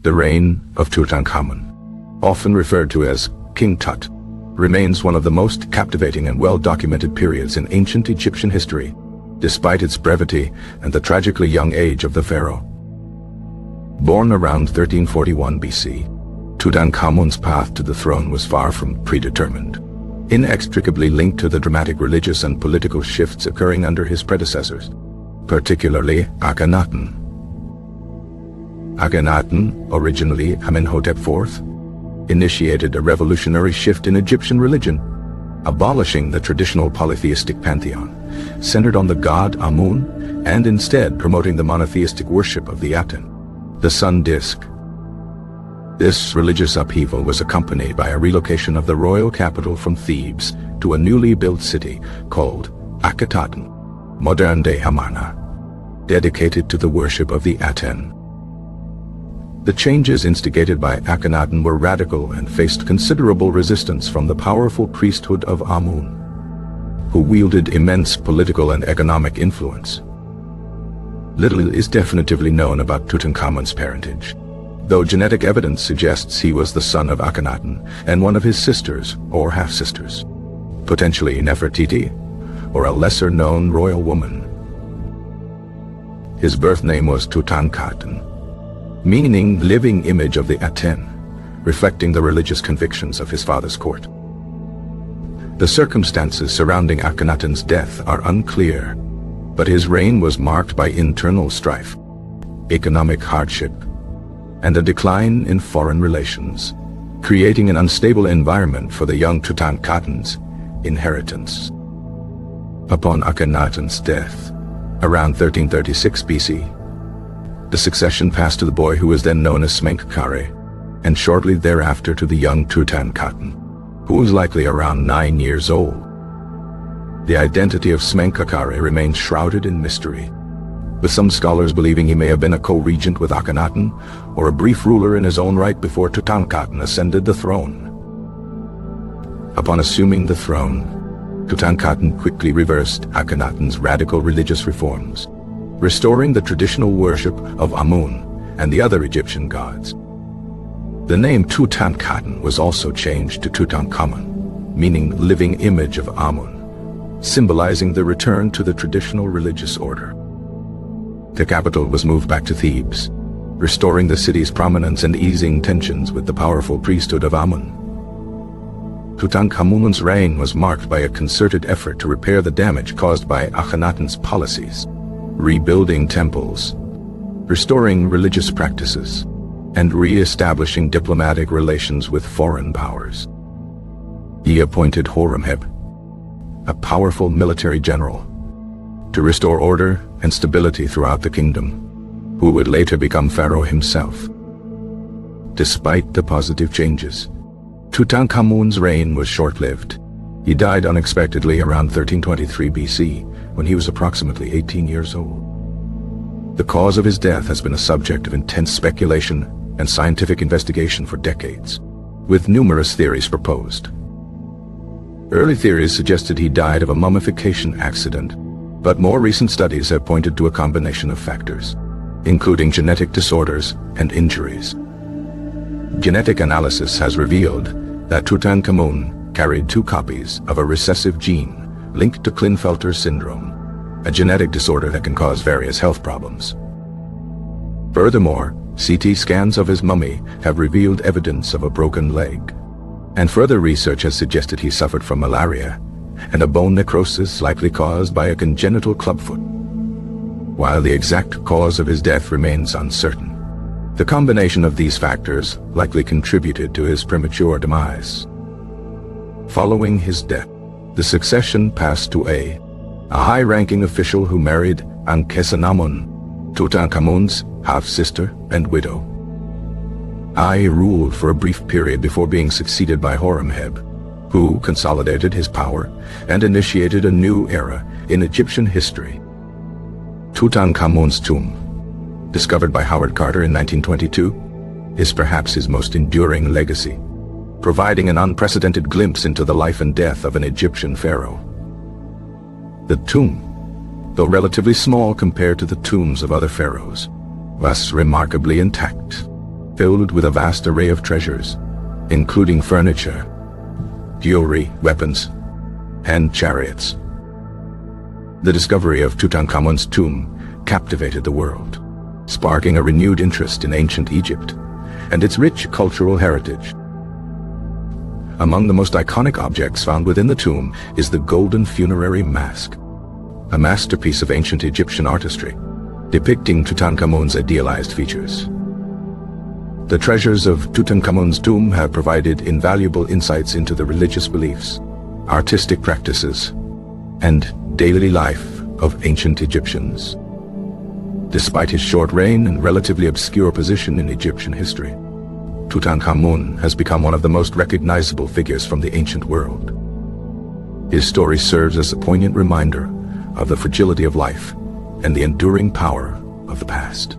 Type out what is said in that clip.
The reign of Tutankhamun, often referred to as King Tut, remains one of the most captivating and well-documented periods in ancient Egyptian history, despite its brevity and the tragically young age of the pharaoh. Born around 1341 BC, Tutankhamun's path to the throne was far from predetermined, inextricably linked to the dramatic religious and political shifts occurring under his predecessors, particularly Akhenaten. Akhenaten, originally Amenhotep IV, initiated a revolutionary shift in Egyptian religion, abolishing the traditional polytheistic pantheon, centered on the god Amun, and instead promoting the monotheistic worship of the Aten, the sun disk. This religious upheaval was accompanied by a relocation of the royal capital from Thebes to a newly built city called Akhetaten, modern-day Amarna, dedicated to the worship of the Aten. The changes instigated by Akhenaten were radical and faced considerable resistance from the powerful priesthood of Amun, who wielded immense political and economic influence. Little is definitively known about Tutankhamun's parentage, though genetic evidence suggests he was the son of Akhenaten and one of his sisters or half-sisters, potentially Nefertiti, or a lesser-known royal woman. His birth name was Tutankhaten, meaning living image of the Aten, reflecting the religious convictions of his father's court. The circumstances surrounding Akhenaten's death are unclear, but his reign was marked by internal strife, economic hardship, and a decline in foreign relations, creating an unstable environment for the young Tutankhaten's inheritance. Upon Akhenaten's death, around 1336 BC, the succession passed to the boy who was then known as Smenkhkare, and shortly thereafter to the young Tutankhaten, who was likely around 9 years old. The identity of Smenkhkare remains shrouded in mystery, with some scholars believing he may have been a co-regent with Akhenaten or a brief ruler in his own right before Tutankhaten ascended the throne. Upon assuming the throne, Tutankhaten quickly reversed Akhenaten's radical religious reforms, restoring the traditional worship of Amun and the other Egyptian gods. The name Tutankhaten was also changed to Tutankhamun, meaning living image of Amun, symbolizing the return to the traditional religious order. The capital was moved back to Thebes, restoring the city's prominence and easing tensions with the powerful priesthood of Amun. Tutankhamun's reign was marked by a concerted effort to repair the damage caused by Akhenaten's policies, rebuilding temples, restoring religious practices, and re-establishing diplomatic relations with foreign powers. He appointed Horemheb, a powerful military general, to restore order and stability throughout the kingdom, who would later become Pharaoh himself. Despite the positive changes, Tutankhamun's reign was short-lived. He died unexpectedly around 1323 BC, when he was approximately 18 years old. The cause of his death has been a subject of intense speculation and scientific investigation for decades, with numerous theories proposed. Early theories suggested he died of a mummification accident, but more recent studies have pointed to a combination of factors, including genetic disorders and injuries. Genetic analysis has revealed that Tutankhamun carried 2 copies of a recessive gene linked to Klinefelter syndrome, a genetic disorder that can cause various health problems. Furthermore, CT scans of his mummy have revealed evidence of a broken leg, and further research has suggested he suffered from malaria and a bone necrosis likely caused by a congenital clubfoot. While the exact cause of his death remains uncertain, the combination of these factors likely contributed to his premature demise. Following his death, the succession passed to a high-ranking official who married Ankhesenamun, Tutankhamun's half-sister and widow. Ai ruled for a brief period before being succeeded by Horemheb, who consolidated his power and initiated a new era in Egyptian history. Tutankhamun's tomb, discovered by Howard Carter in 1922, is perhaps his most enduring legacy, providing an unprecedented glimpse into the life and death of an Egyptian pharaoh. The tomb, though relatively small compared to the tombs of other pharaohs, was remarkably intact, filled with a vast array of treasures, including furniture, jewelry, weapons, and chariots. The discovery of Tutankhamun's tomb captivated the world, sparking a renewed interest in ancient Egypt and its rich cultural heritage. Among the most iconic objects found within the tomb is the golden funerary mask, a masterpiece of ancient Egyptian artistry, depicting Tutankhamun's idealized features. The treasures of Tutankhamun's tomb have provided invaluable insights into the religious beliefs, artistic practices, and daily life of ancient Egyptians. Despite his short reign and relatively obscure position in Egyptian history, Tutankhamun has become one of the most recognizable figures from the ancient world. His story serves as a poignant reminder of the fragility of life and the enduring power of the past.